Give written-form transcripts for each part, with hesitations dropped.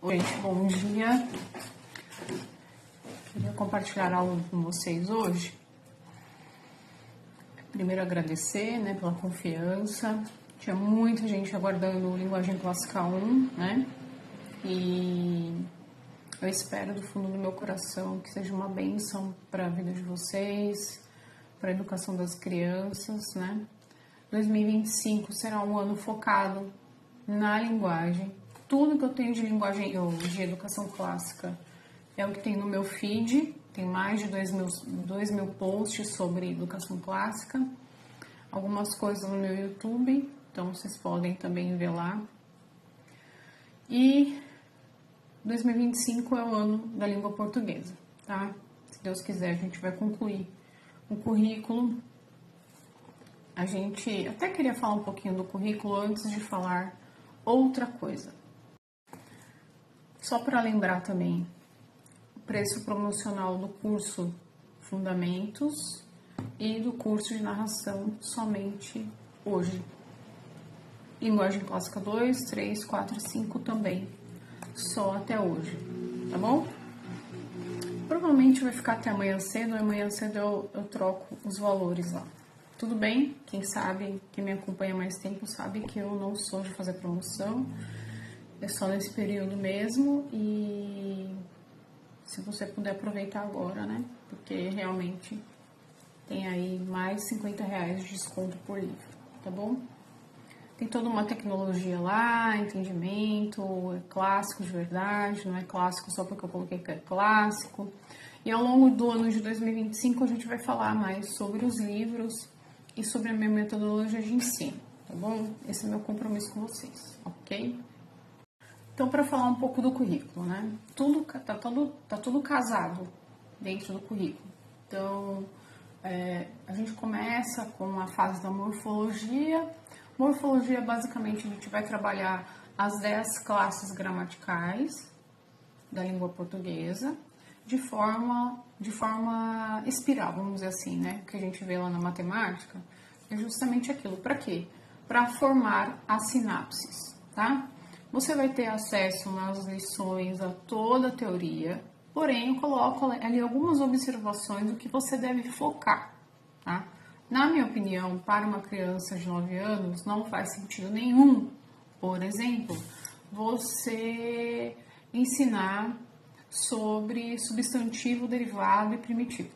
Oi, gente, bom dia. Queria compartilhar algo com vocês hoje. Primeiro agradecer, né, pela confiança. Tinha muita gente aguardando o Linguagem Clássica 1, né? E eu espero do fundo do meu coração que seja uma bênção para a vida de vocês, para a educação das crianças, né? 2025 será um ano focado na linguagem. Tudo que eu tenho de linguagem ou de educação clássica é o que tem no meu feed. Tem mais de 2 mil posts sobre educação clássica. Algumas coisas no meu YouTube, então vocês podem também ver lá. E 2025 é o ano da língua portuguesa, tá? Se Deus quiser, a gente vai concluir o currículo. A gente até queria falar um pouquinho do currículo antes de falar outra coisa. Só para lembrar também, o preço promocional do curso Fundamentos e do curso de narração somente hoje. Linguagem Clássica 2, 3, 4 e 5 também, só até hoje, tá bom? Provavelmente vai ficar até amanhã cedo, eu troco os valores lá. Tudo bem? Quem sabe, quem me acompanha há mais tempo sabe que eu não sou de fazer promoção. É só nesse período mesmo e se você puder aproveitar agora, né? Porque realmente tem aí mais R$50 de desconto por livro, tá bom? Tem toda uma tecnologia lá, entendimento, é clássico de verdade, não é clássico só porque eu coloquei que é clássico. E ao longo do ano de 2025 a gente vai falar mais sobre os livros e sobre a minha metodologia de ensino, tá bom? Esse é o meu compromisso com vocês, ok? Então, para falar um pouco do currículo, né? Tá tudo casado dentro do currículo. Então, a gente começa com a fase da morfologia. Morfologia, basicamente, a gente vai trabalhar as 10 classes gramaticais da língua portuguesa de forma espiral, vamos dizer assim, né? O que a gente vê lá na matemática é justamente aquilo. Para quê? Para formar as sinapses, tá? Você vai ter acesso nas lições a toda a teoria, porém eu coloco ali algumas observações do que você deve focar, tá? Na minha opinião, para uma criança de 9 anos, não faz sentido nenhum, por exemplo, você ensinar sobre substantivo, derivado e primitivo.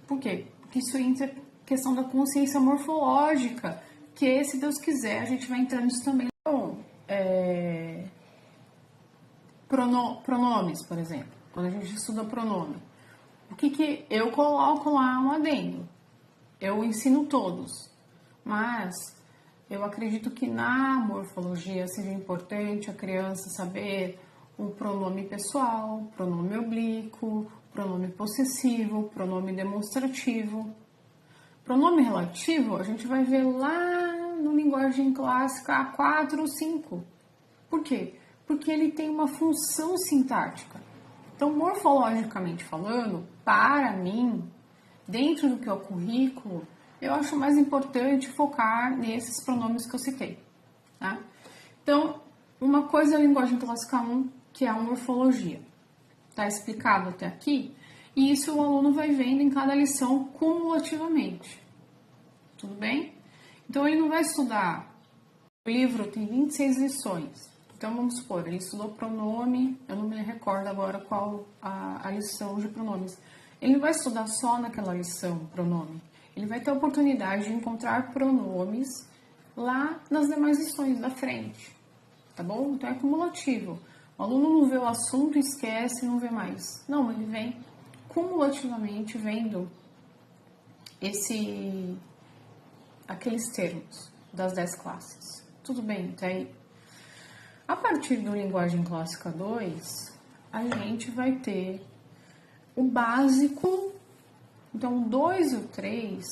Por quê? Porque isso entra questão da consciência morfológica, que, se Deus quiser, a gente vai entrar nisso também. Então, pronomes, por exemplo. Quando a gente estuda pronome, o que eu coloco lá um adendo? Eu ensino todos, mas eu acredito que na morfologia seja importante a criança saber o pronome pessoal, pronome oblíquo, pronome possessivo, pronome demonstrativo. Pronome relativo a gente vai ver lá no Linguagem Clássica 4 ou 5. Por quê? Porque ele tem uma função sintática. Então, morfologicamente falando, para mim, dentro do que é o currículo, eu acho mais importante focar nesses pronomes que eu citei, tá? Então, uma coisa é a Linguagem Clássica 1, que é a morfologia. Tá explicado até aqui? E isso o aluno vai vendo em cada lição cumulativamente. Tudo bem? Então, ele não vai estudar. O livro tem 26 lições. Então, vamos supor, ele estudou pronome, eu não me recordo agora qual a lição de pronomes. Ele não vai estudar só naquela lição pronome. Ele vai ter a oportunidade de encontrar pronomes lá nas demais lições da frente. Tá bom? Então, é cumulativo. O aluno não vê o assunto, esquece e não vê mais. Não, ele vem cumulativamente vendo aqueles termos das 10 classes. Tudo bem até aí? A partir do Linguagem Clássica 2, a gente vai ter o básico. Então, o 2 e o 3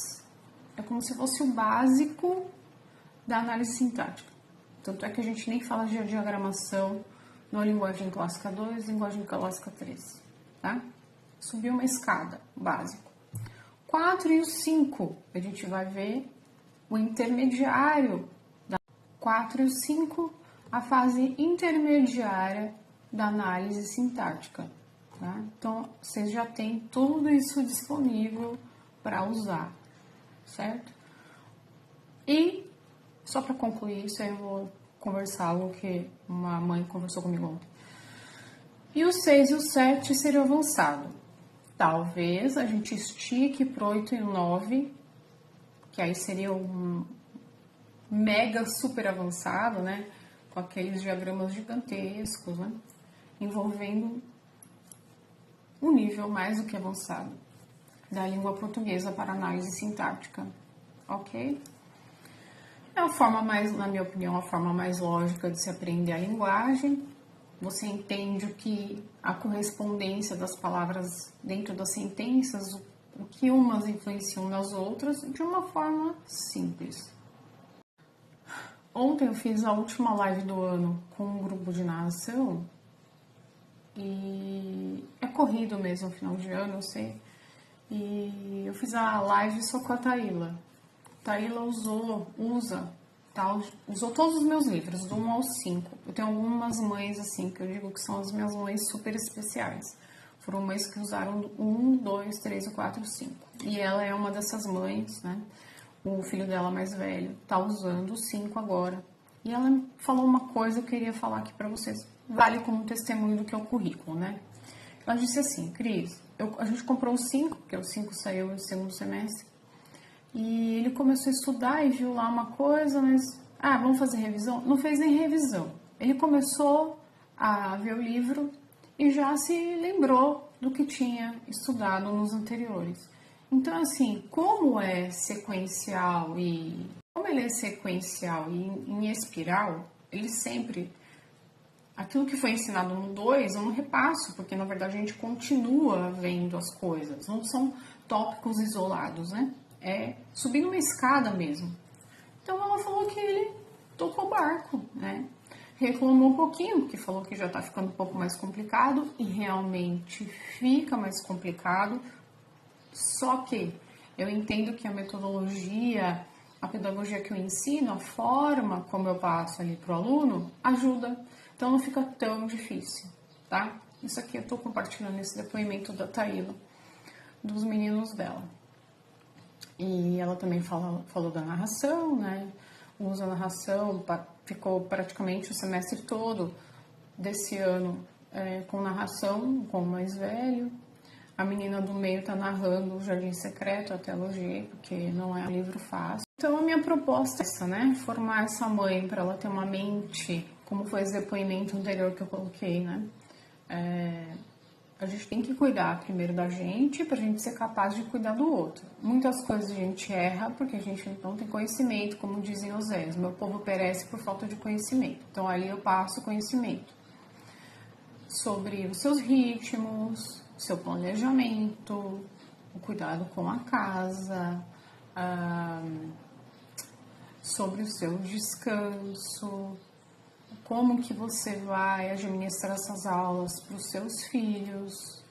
é como se fosse o básico da análise sintática. Tanto é que a gente nem fala de diagramação no Linguagem Clássica 2 e Linguagem Clássica 3, tá? Subiu uma escada, básico. 4 e o 5, a gente vai ver o intermediário da 4 e o 5, a fase intermediária da análise sintática. Tá? Então, vocês já têm tudo isso disponível para usar, certo? E, só para concluir isso, aí eu vou conversar algo que uma mãe conversou comigo ontem. E o 6 e o 7 seria avançado. Talvez a gente estique para o 8 e o 9, que aí seria um mega super avançado, né? Com aqueles diagramas gigantescos, né? Envolvendo um nível mais do que avançado da língua portuguesa para análise sintática, ok? É a forma mais, na minha opinião, a forma mais lógica de se aprender a linguagem. Você entende o que a correspondência das palavras dentro das sentenças, o que umas influenciam nas outras, de uma forma simples. Ontem eu fiz a última live do ano com um grupo de narração e é corrido mesmo, final de ano, eu sei. E eu fiz a live só com a Taíla. Taíla usou todos os meus livros, do 1 ao 5. Eu tenho algumas mães, assim, que eu digo que são as minhas mães super especiais. Foram mães que usaram 1, 2, 3, 4, 5. E ela é uma dessas mães, né? O filho dela mais velho tá usando o 5 agora. E ela falou uma coisa que eu queria falar aqui pra vocês. Vale como testemunho do que é o currículo, né? Ela disse assim: Cris, a gente comprou o 5, porque o 5 saiu no segundo semestre. E ele começou a estudar e viu lá uma coisa, mas... vamos fazer revisão? Não fez nem revisão. Ele começou a ver o livro e já se lembrou do que tinha estudado nos anteriores. Então, assim, como ele é sequencial e em espiral, ele sempre... Aquilo que foi ensinado no 2, eu não repasso, porque na verdade a gente continua vendo as coisas. Não são tópicos isolados, né? É subindo uma escada mesmo. Então ela falou que ele tocou o barco, né? Reclamou um pouquinho, porque falou que já está ficando um pouco mais complicado, e realmente fica mais complicado. Só que eu entendo que a metodologia, a pedagogia que eu ensino, a forma como eu passo ali para o aluno, ajuda. Então não fica tão difícil, tá? Isso aqui eu estou compartilhando esse depoimento da Taíla, dos meninos dela. E ela também falou da narração, né? Usa a narração, ficou praticamente o semestre todo desse ano com narração, com o mais velho. A menina do meio tá narrando o Jardim Secreto, até elogiei, porque não é um livro fácil. Então a minha proposta é essa, né? Formar essa mãe para ela ter uma mente, como foi esse depoimento anterior que eu coloquei, né? A gente tem que cuidar primeiro da gente pra gente ser capaz de cuidar do outro. Muitas coisas a gente erra porque a gente não tem conhecimento, como dizem os Zés. Meu povo perece por falta de conhecimento. Então ali eu passo conhecimento sobre os seus ritmos, seu planejamento, o cuidado com a casa, sobre o seu descanso, como que você vai administrar essas aulas para os seus filhos,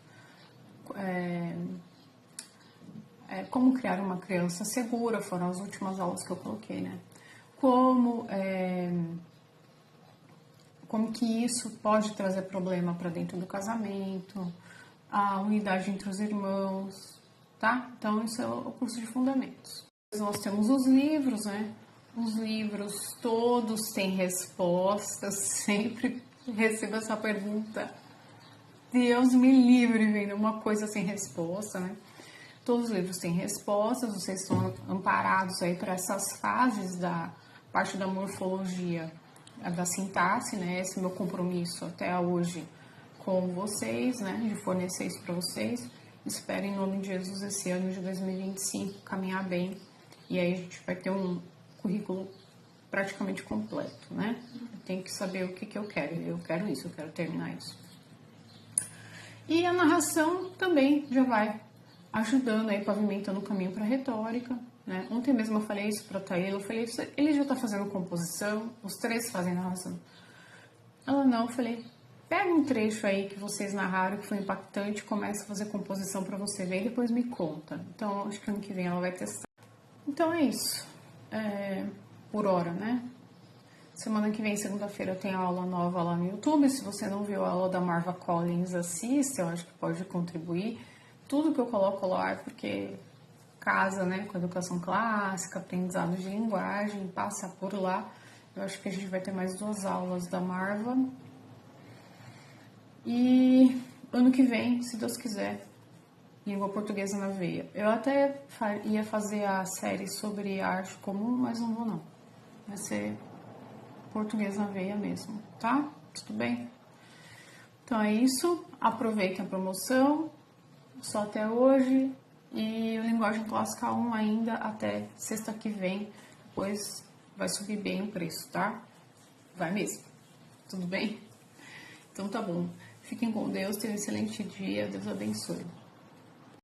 como criar uma criança segura, foram as últimas aulas que eu coloquei, né? Como que isso pode trazer problema para dentro do casamento, a unidade entre os irmãos, tá? Então, isso é o curso de fundamentos. Nós temos os livros, né? Os livros todos têm respostas, sempre recebo essa pergunta. Deus me livre vendo uma coisa sem resposta, né? Todos os livros têm respostas, vocês estão amparados aí para essas fases da parte da morfologia, da sintaxe, né? Esse é o meu compromisso até hoje com vocês, né? De fornecer isso para vocês. Espero em nome de Jesus esse ano de 2025 caminhar bem e aí a gente vai ter um currículo praticamente completo, né? Tem que saber o que eu quero. Eu quero isso, eu quero terminar isso. E a narração também já vai ajudando aí, pavimentando o caminho para a retórica, né? Ontem mesmo eu falei isso para a Taíla, eu falei, ele já está fazendo composição, os três fazem narração. Ela não, eu falei, pega um trecho aí que vocês narraram, que foi impactante, começa a fazer composição para você ver e depois me conta. Então, acho que ano que vem ela vai testar. Então é isso. Por hora, né? Semana que vem, segunda-feira, tem aula nova lá no YouTube. Se você não viu a aula da Marva Collins, assista, eu acho que pode contribuir. Tudo que eu coloco lá é porque casa, né, com educação clássica, aprendizado de linguagem, passa por lá. Eu acho que a gente vai ter mais 2 aulas da Marva. E ano que vem, se Deus quiser, língua portuguesa na veia. Eu até ia fazer a série sobre arte comum, mas não vou não. Vai ser português na veia mesmo, tá? Tudo bem? Então é isso. Aproveita a promoção. Só até hoje. E o Linguagem Clássica 1 ainda até sexta que vem. Depois vai subir bem o preço, tá? Vai mesmo. Tudo bem? Então tá bom. Fiquem com Deus. Tenham um excelente dia. Deus abençoe.